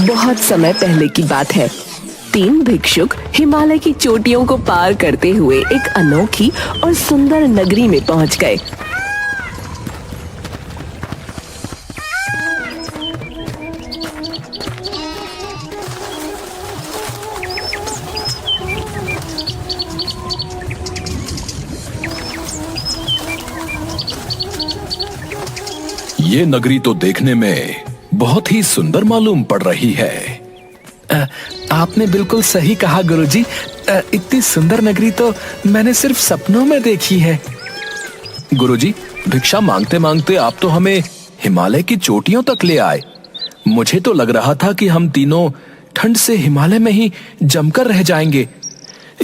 बहुत समय पहले की बात है। 3 भिक्षुक हिमालय की चोटियों को पार करते हुए एक अनोखी और सुंदर नगरी में पहुंच गए। ये नगरी तो देखने में बहुत ही सुंदर मालूम पड़ रही है। आपने बिल्कुल सही कहा गुरुजी। इतनी सुंदर नगरी तो मैंने सिर्फ सपनों में देखी है। गुरुजी, भिक्षा मांगते मांगते आप तो हमें हिमालय की चोटियों तक ले आए। मुझे तो लग रहा था कि हम तीनों ठंड से हिमालय में ही जमकर रह जाएंगे।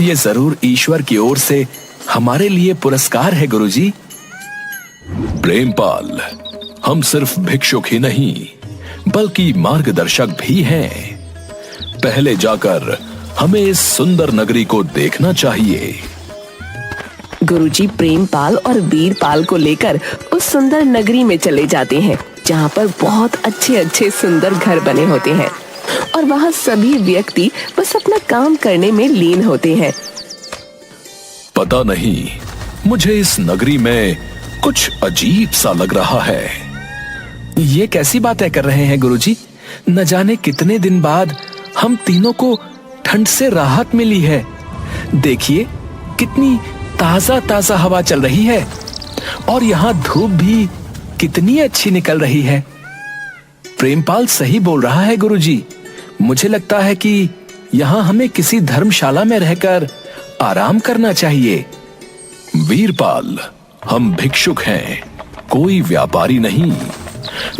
ये जरूर ईश्वर की ओर से हमारे लिए पुरस्कार है गुरुजी। प्रेमपाल, हम सिर्फ भिक्षुक ही नहीं बल्कि मार्गदर्शक भी हैं। पहले जाकर हमें इस सुंदर नगरी को देखना चाहिए। गुरुजी प्रेमपाल और वीरपाल को लेकर उस सुंदर नगरी में चले जाते हैं, जहाँ पर बहुत अच्छे सुंदर घर बने होते हैं और वहाँ सभी व्यक्ति बस अपना काम करने में लीन होते हैं। पता नहीं, मुझे इस नगरी में कुछ अजीब सा लग रहा है। ये कैसी बातें कर रहे हैं गुरुजी? न जाने कितने दिन बाद हम तीनों को ठंड से राहत मिली है। देखिए कितनी ताजा ताजा हवा चल रही है और यहाँ धूप भी कितनी अच्छी निकल रही है। प्रेमपाल सही बोल रहा है गुरुजी। मुझे लगता है कि यहाँ हमें किसी धर्मशाला में रहकर आराम करना चाहिए। वीरपाल, हम भिक्षुक हैं, कोई व्यापारी नहीं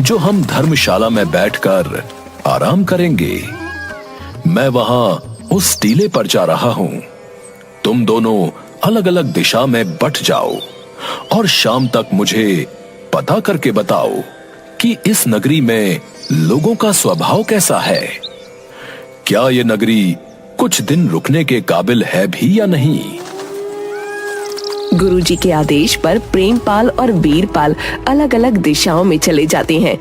जो हम धर्मशाला में बैठकर आराम करेंगे। मैं वहां उस टीले पर जा रहा हूं। तुम दोनों अलग अलग दिशा में बट जाओ और शाम तक मुझे पता करके बताओ कि इस नगरी में लोगों का स्वभाव कैसा है। क्या ये नगरी कुछ दिन रुकने के काबिल है भी या नहीं? गुरुजी के आदेश पर प्रेमपाल और वीरपाल अलग अलग दिशाओं में चले जाते हैं।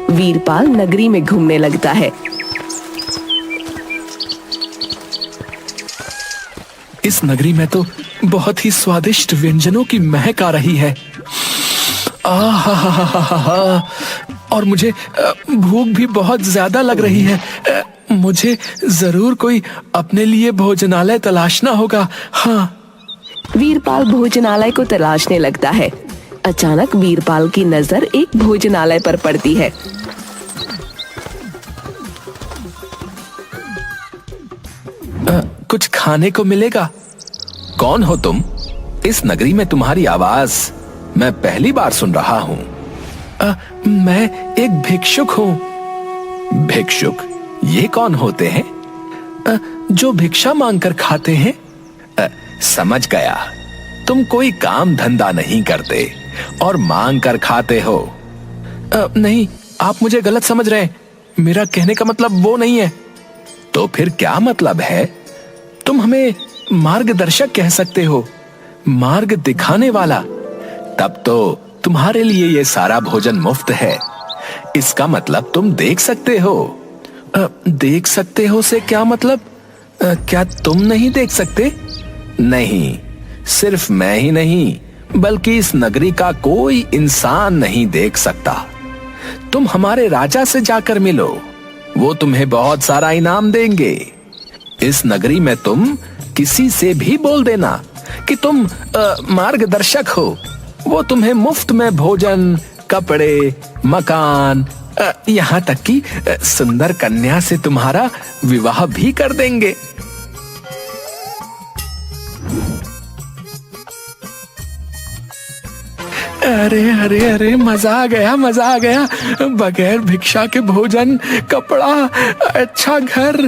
वीरपाल नगरी में घूमने लगता है। इस नगरी में तो बहुत ही स्वादिष्ट व्यंजनों की महक आ रही है। और मुझे भूख भी बहुत ज्यादा लग रही है। मुझे जरूर कोई अपने लिए भोजनालय तलाशना होगा। हाँ। वीरपाल भोजनालय को तलाशने लगता है। अचानक वीरपाल की नजर एक भोजनालय पर पड़ती है। कुछ खाने को मिलेगा? कौन हो तुम? इस नगरी में तुम्हारी आवाज मैं पहली बार सुन रहा हूँ। मैं एक भिक्षुक हूँ। भिक्षुक? ये कौन होते हैं? जो भिक्षा मांगकर खाते हैं। समझ गया, तुम कोई काम धंधा नहीं करते और मांग कर खाते हो। नहीं, आप मुझे गलत समझ रहे हैं। मेरा कहने का मतलब वो नहीं है। तो फिर क्या मतलब है? तुम हमें मार्गदर्शक कह सकते हो, मार्ग दिखाने वाला। तब तो तुम्हारे लिए ये सारा भोजन मुफ्त है। इसका मतलब तुम देख सकते हो। देख सकते हो से क्या मतलब? क्या तुम नहीं देख सकते? नहीं, सिर्फ मैं ही नहीं बल्कि इस नगरी का कोई इंसान नहीं देख सकता। तुम हमारे राजा से जाकर मिलो, वो तुम्हें बहुत सारा इनाम देंगे। इस नगरी में तुम किसी से भी बोल देना कि तुम मार्गदर्शक हो। वो तुम्हें मुफ्त में भोजन, कपड़े, मकान, यहाँ तक कि सुंदर कन्या से तुम्हारा विवाह भी कर देंगे। अरे अरे अरे, मजा आ गया, मजा आ गया। बगैर भिक्षा के भोजन, कपड़ा, अच्छा घर।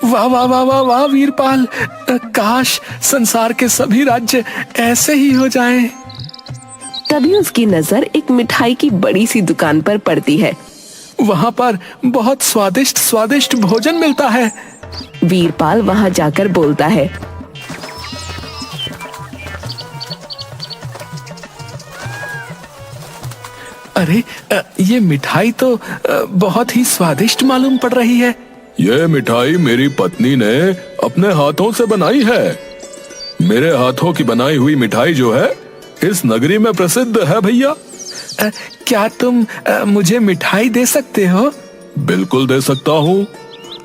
वाह वाह वाह वाह वाह वीरपाल, काश संसार के सभी राज्य ऐसे ही हो जाएं। तभी उसकी नजर एक मिठाई की बड़ी सी दुकान पर पड़ती है। वहाँ पर बहुत स्वादिष्ट स्वादिष्ट भोजन मिलता है। वीरपाल वहाँ जाकर बोलता है, अरे ये मिठाई तो बहुत ही स्वादिष्ट मालूम पड़ रही है। ये मिठाई मेरी पत्नी ने अपने हाथों से बनाई है। मेरे हाथों की बनाई हुई मिठाई जो है इस नगरी में प्रसिद्ध है भैया। क्या तुम मुझे मिठाई दे सकते हो? बिल्कुल दे सकता हूँ,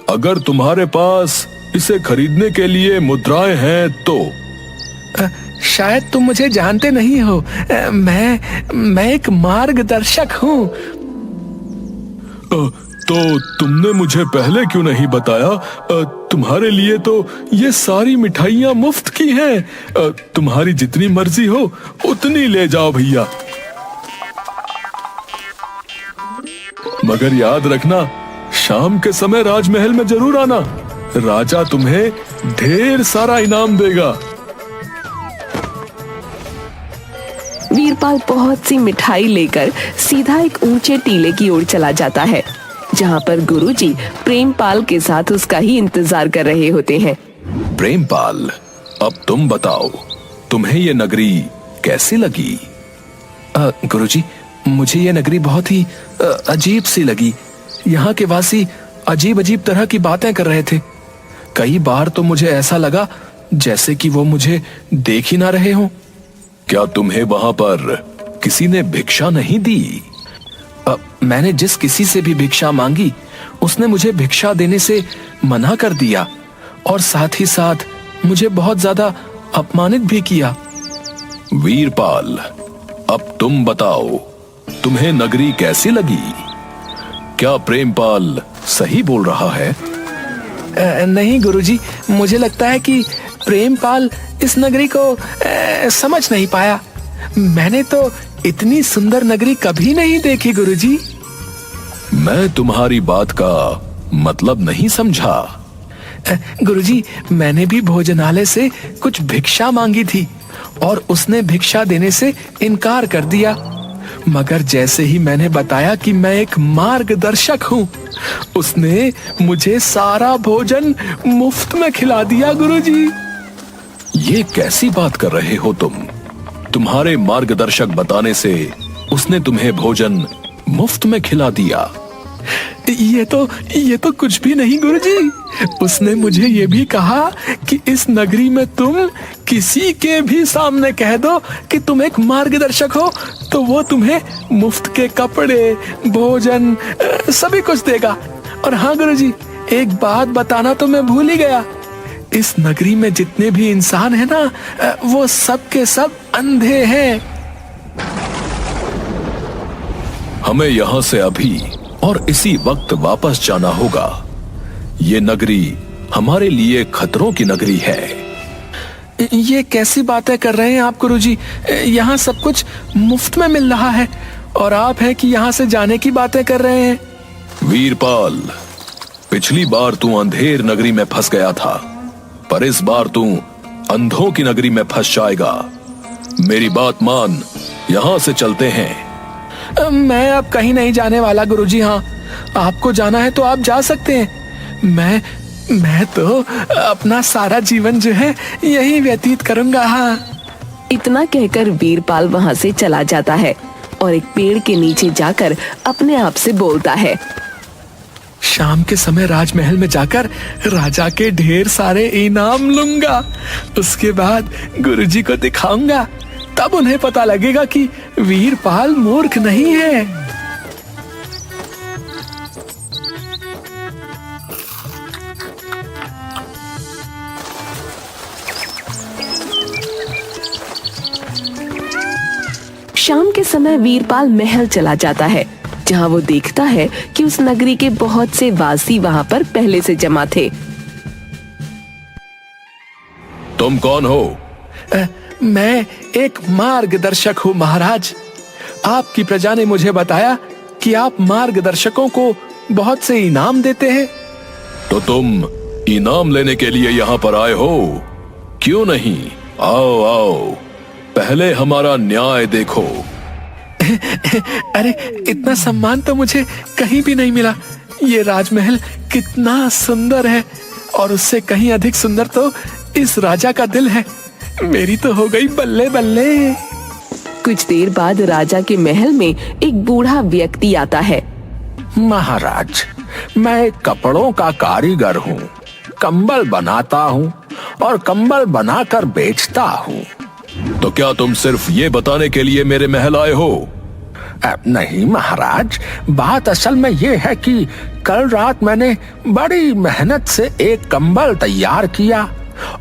अगर तुम्हारे पास इसे खरीदने के लिए मुद्राएं हैं तो। शायद तुम मुझे जानते नहीं हो, मैं एक मार्गदर्शक हूँ। तो तुमने मुझे पहले क्यों नहीं बताया? तुम्हारे लिए तो ये सारी मिठाइयाँ मुफ्त की हैं। तुम्हारी जितनी मर्जी हो उतनी ले जाओ भैया, मगर याद रखना शाम के समय राजमहल में जरूर आना। राजा तुम्हें ढेर सारा इनाम देगा। वीरपाल बहुत सी मिठाई लेकर सीधा एक ऊंचे टीले की ओर चला जाता है, जहाँ पर गुरुजी प्रेमपाल के साथ उसका ही इंतजार कर रहे होते हैं। प्रेमपाल, अब तुम बताओ, तुम्हें ये नगरी कैसी लगी? गुरुजी, मुझे ये नगरी बहुत ही अजीब सी लगी। यहाँ के वासी अजीब अजीब तरह की बातें कर रहे थे। कई बार तो मुझे ऐसा लगा जैसे कि वो मुझे देख ही ना रहे हों। क्या तुम्हें वहां पर किसी ने भिक्षा नहीं दी? मैंने जिस किसी से भी भिक्षा मांगी उसने मुझे भिक्षा देने से मना कर दिया और साथ ही साथ मुझे बहुत ज्यादा अपमानित भी किया। वीरपाल, अब तुम बताओ, तुम्हें नगरी कैसी लगी? क्या प्रेमपाल सही बोल रहा है? नहीं गुरुजी, मुझे लगता है कि प्रेमपाल इस नगरी को समझ नहीं पाया। मैंने तो इतनी सुंदर नगरी कभी नहीं देखी गुरुजी। मैं तुम्हारी बात का मतलब नहीं समझा। गुरुजी, मैंने भी भोजनालय से कुछ भिक्षा मांगी थी और उसने भिक्षा देने से इनकार कर दिया, मगर जैसे ही मैंने बताया कि मैं एक मार्गदर्शक हूँ, उसने मुझे सारा भोजन मुफ्त में खिला दिया गुरुजी। ये कैसी बात कर रहे हो तुम? तुम्हारे मार्गदर्शक बताने से उसने तुम्हें भोजन मुफ्त में खिला दिया? ये तो कुछ भी नहीं गुरुजी। उसने मुझे ये भी कहा कि इस नगरी में तुम किसी के भी सामने कह दो कि तुम एक मार्गदर्शक हो तो वो तुम्हें मुफ्त के कपड़े, भोजन, सभी कुछ देगा। और हाँ गुरुजी, एक बात बताना तो मैं भूल ही गया। इस नगरी में जितने भी इंसान हैं ना, वो सब के सब अंधे हैं। हमें यहाँ से अभी और इसी वक्त वापस जाना होगा। ये नगरी हमारे लिए खतरों की नगरी है। ये कैसी बातें कर रहे हैं आप गुरुजी? यहाँ सब कुछ मुफ्त में मिल रहा है और आप हैं कि यहाँ से जाने की बातें कर रहे हैं। वीरपाल, पिछली बार तू अंधेर नगरी में फंस गया था, पर इस बार तू अंधों की नगरी में फंस जाएगा। मेरी बात मान, यहाँ से चलते हैं। मैं अब कहीं नहीं जाने वाला गुरुजी। हाँ, आपको जाना है तो आप जा सकते हैं। मैं तो अपना सारा जीवन जो है यही व्यतीत करूंगा। हाँ। इतना कहकर वीरपाल वहाँ से चला जाता है और एक पेड़ के नीचे जाकर अपने आप से बोलता है, शाम के समय राजमहल में जाकर राजा के ढेर सारे इनाम लूंगा। उसके बाद गुरुजी को दिखाऊंगा, तब उन्हें पता लगेगा कि वीरपाल मूर्ख नहीं है। शाम के समय वीरपाल महल चला जाता है, जहाँ वो देखता है कि उस नगरी के बहुत से वासी वहाँ पर पहले से जमा थे। तुम कौन हो? मैं एक मार्गदर्शक हूँ महाराज। आपकी प्रजा ने मुझे बताया कि आप मार्गदर्शकों को बहुत से इनाम देते हैं। तो तुम इनाम लेने के लिए यहाँ पर आए हो? क्यों नहीं, आओ आओ, पहले हमारा न्याय देखो। अरे, इतना सम्मान तो मुझे कहीं भी नहीं मिला। ये राजमहल कितना सुंदर है और उससे कहीं अधिक सुंदर तो इस राजा का दिल है। मेरी तो हो गई बल्ले बल्ले। कुछ देर बाद राजा के महल में एक बूढ़ा व्यक्ति आता है। महाराज, मैं एक कपड़ों का कारीगर हूँ, कंबल बनाता हूँ और कंबल बनाकर बेचता हूँ। तो क्या तुम सिर्फ ये बताने के लिए मेरे महल आए हो? नहीं महाराज, बात असल में ये है कि कल रात मैंने बड़ी मेहनत से एक कंबल तैयार किया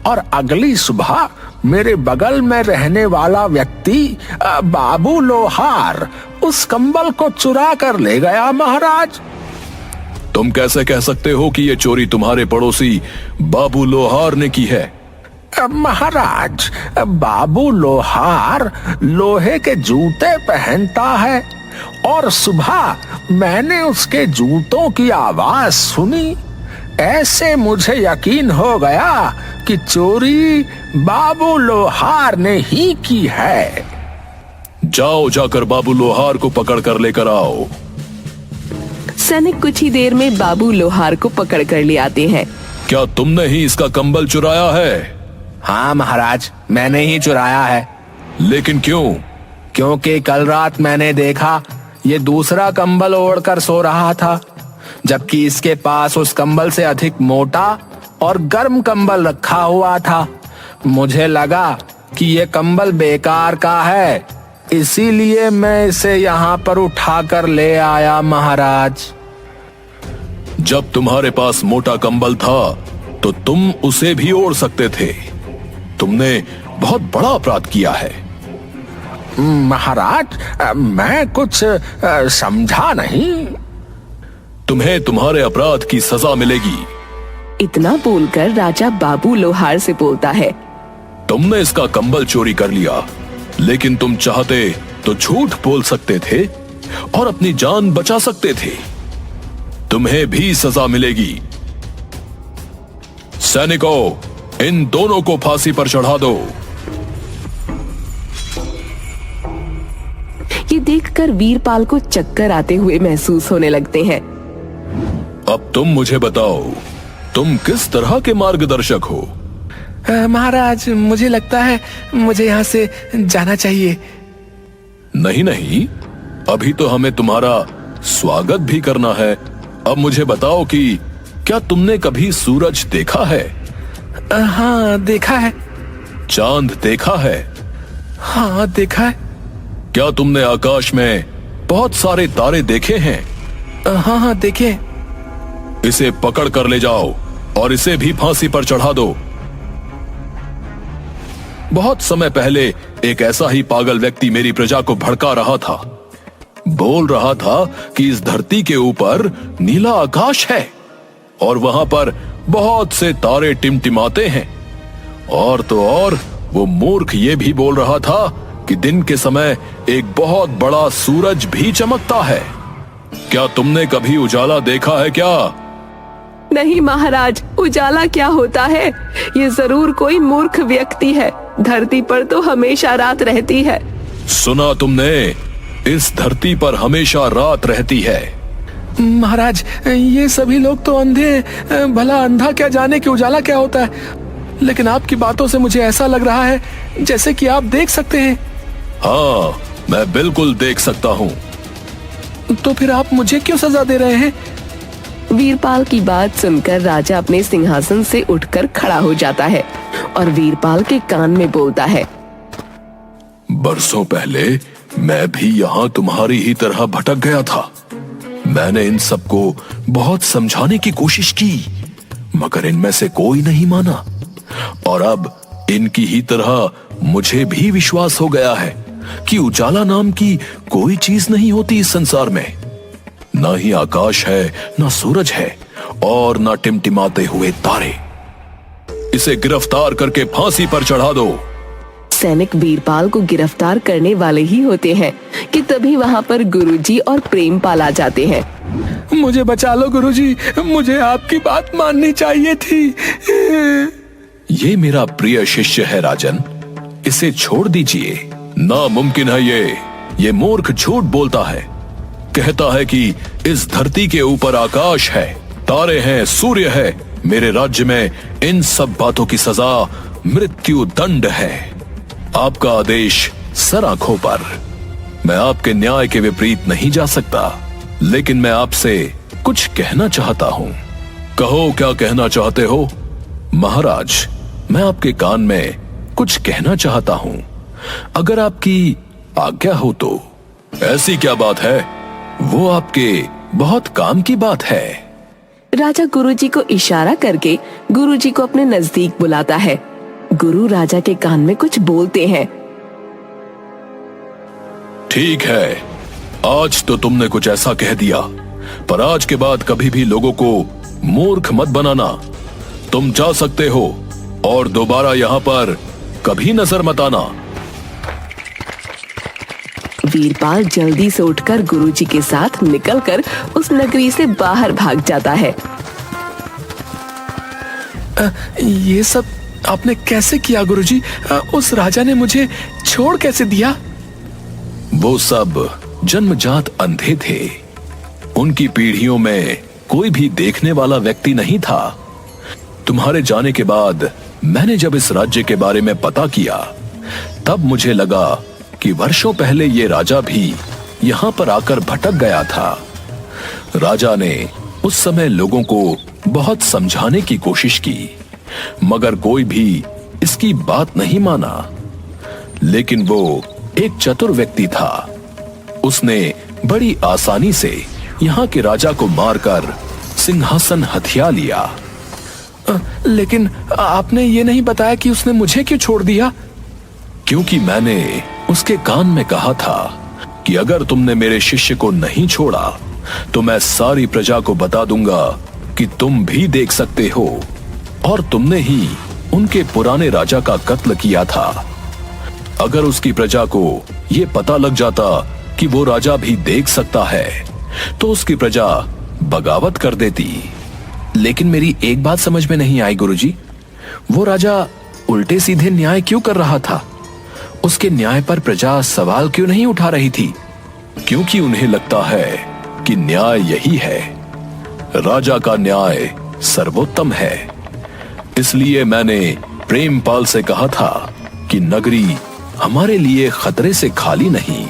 और अगली सुबह मेरे बगल में रहने वाला व्यक्ति बाबू लोहार उस कंबल को चुरा कर ले गया महाराज। तुम कैसे कह सकते हो कि ये चोरी तुम्हारे पड़ोसी बाबू लोहार ने की है? महाराज, बाबू लोहार लोहे के जूते पहनता है और सुबह मैंने उसके जूतों की आवाज सुनी। ऐसे मुझे यकीन हो गया कि चोरी बाबू लोहार ने ही की है। जाओ, जाकर बाबू लोहार को पकड़ कर लेकर आओ। सैनिक कुछ ही देर में बाबू लोहार को पकड़ कर ले आते हैं। क्या तुमने ही इसका कंबल चुराया है? हाँ महाराज, मैंने ही चुराया है। लेकिन क्यों? क्योंकि कल रात मैंने देखा ये दूसरा कंबल ओढ़कर सो रहा था, जबकि इसके पास उस कंबल से अधिक मोटा और गर्म कंबल रखा हुआ था। मुझे लगा कि ये कंबल बेकार का है, इसीलिए मैं इसे यहाँ पर उठाकर ले आया महाराज। जब तुम्हारे पास मोटा कंबल था तो तुम उसे भी ओढ़ सकते थे। तुमने बहुत बड़ा अपराध किया है। महाराज, मैं कुछ समझा नहीं। तुम्हें तुम्हारे अपराध की सजा मिलेगी। इतना बोलकर राजा बाबू लोहार से बोलता है। तुमने इसका कंबल चोरी कर लिया, लेकिन तुम चाहते तो झूठ बोल सकते थे और अपनी जान बचा सकते थे। तुम्हें भी सजा मिलेगी। सैनिकों, इन दोनों को फांसी पर चढ़ा दो। ये देखकर वीरपाल को चक्कर आते हुए महसूस होने लगते हैं। अब तुम मुझे बताओ, तुम किस तरह के मार्गदर्शक हो? महाराज, मुझे लगता है मुझे यहाँ से जाना चाहिए। नहीं नहीं, अभी तो हमें तुम्हारा स्वागत भी करना है। अब मुझे बताओ कि क्या तुमने कभी सूरज देखा है? हाँ, देखा है। चांद देखा है? हाँ, देखा है। क्या तुमने आकाश में बहुत सारे तारे देखे हैं? हाँ हाँ, देखे। इसे पकड़ कर ले जाओ और इसे भी फांसी पर चढ़ा दो। बहुत समय पहले एक ऐसा ही पागल व्यक्ति मेरी प्रजा को भड़का रहा था। बोल रहा था कि इस धरती के ऊपर नीला आकाश है और वहां पर बहुत से तारे टिमटिमाते हैं। और तो और वो मूर्ख ये भी बोल रहा था कि दिन के समय एक बहुत बड़ा सूरज भी चमकता है। क्या तुमने कभी उजाला देखा है क्या? नहीं महाराज, उजाला क्या होता है? ये जरूर कोई मूर्ख व्यक्ति है। धरती पर तो हमेशा रात रहती है। सुना तुमने? इस धरती पर हमेशा रात रहती है। महाराज, ये सभी लोग तो अंधे हैं। भला अंधा क्या जाने कि उजाला क्या होता है। लेकिन आपकी बातों से मुझे ऐसा लग रहा है जैसे कि आप देख सकते हैं। हाँ, मैं बिल्कुल देख सकता हूँ। तो फिर आप मुझे क्यों सजा दे रहे हैं? वीरपाल की बात सुनकर राजा अपने सिंहासन से उठकर खड़ा हो जाता है और वीरपाल के कान में बोलता है। बरसों पहले मैं भी यहाँ तुम्हारी ही तरह भटक गया था। मैंने इन सबको बहुत समझाने की कोशिश की, मगर इनमें से कोई नहीं माना। और अब इनकी ही तरह मुझे भी विश्वास हो गया है कि उजाला नाम की कोई चीज नहीं होती इस संसार में। ना ही आकाश है, ना सूरज है और ना टिमटिमाते हुए तारे। इसे गिरफ्तार करके फांसी पर चढ़ा दो। सैनिक वीरपाल को गिरफ्तार करने वाले ही होते हैं कि तभी वहाँ पर गुरुजी और प्रेमपाल आ जाते हैं। मुझे बचा लो गुरुजी, मुझे आपकी बात माननी चाहिए थी। ये मेरा प्रिय शिष्य है राजन, इसे छोड़ दीजिए। नामुमकिन है ये मूर्ख झूठ बोलता है। कहता है कि इस धरती के ऊपर आकाश है, तारे हैं, सूर्य है। मेरे राज्य में इन सब बातों की सजा मृत्यु दंड है। आपका आदेश सर आंखों पर। मैं आपके न्याय के विपरीत नहीं जा सकता, लेकिन मैं आपसे कुछ कहना चाहता हूं। कहो, क्या कहना चाहते हो? महाराज, मैं आपके कान में कुछ कहना चाहता हूं, अगर आपकी आज्ञा हो तो। ऐसी क्या बात है? वो आपके बहुत काम की बात है। राजा गुरुजी को इशारा करके गुरुजी को अपने नजदीक बुलाता है। गुरु राजा के कान में कुछ बोलते हैं। ठीक है, आज तो तुमने कुछ ऐसा कह दिया, पर आज के बाद कभी भी लोगों को मूर्ख मत बनाना। तुम जा सकते हो और दोबारा यहाँ पर कभी नजर मत आना। वीरपाल जल्दी से उठकर गुरुजी के साथ निकलकर उस नगरी से बाहर भाग जाता है। ये सब आपने कैसे किया गुरुजी? उस राजा ने मुझे छोड़ कैसे दिया? वो सब जन्मजात अंधे थे। उनकी पीढ़ियों में कोई भी देखने वाला व्यक्ति नहीं था। तुम्हारे जाने के बाद मैंने जब इस राज्य के बारे में पता किया, तब मुझे लगा कि वर्षों पहले ये राजा भी यहाँ पर आकर भटक गया था। राजा ने उस समय लोगों को बहुत समझाने की कोशिश की, मगर कोई भी इसकी बात नहीं माना। लेकिन वो एक चतुर व्यक्ति था। उसने बड़ी आसानी से यहाँ के राजा को मारकर सिंहासन हथिया लिया। लेकिन आपने ये नहीं बताया कि उसने मुझे क्यों छोड़ दिया? क्योंकि मैंने उसके कान में कहा था कि अगर तुमने मेरे शिष्य को नहीं छोड़ा तो मैं सारी प्रजा को बता दूंगा कि तुम भी देख सकते हो, और तुमने ही उनके पुराने राजा का कत्ल किया था। अगर उसकी प्रजा को ये पता लग जाता कि वो राजा भी देख सकता है, तो उसकी प्रजा बगावत कर देती। लेकिन मेरी एक बात समझ में नहीं आई गुरुजी, वो राजा उल्टे सीधे न्याय क्यों कर रहा था? उसके न्याय पर प्रजा सवाल क्यों नहीं उठा रही थी? क्योंकि उन्हें लगता है कि न्याय यही है, राजा का न्याय सर्वोत्तम है। इसलिए मैंने प्रेमपाल से कहा था कि नगरी हमारे लिए खतरे से खाली नहीं।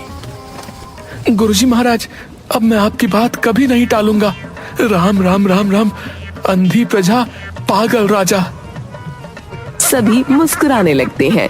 गुरुजी महाराज, अब मैं आपकी बात कभी नहीं टालूंगा। राम राम राम राम, अंधी प्रजा पागल राजा। सभी मुस्कुराने लगते हैं।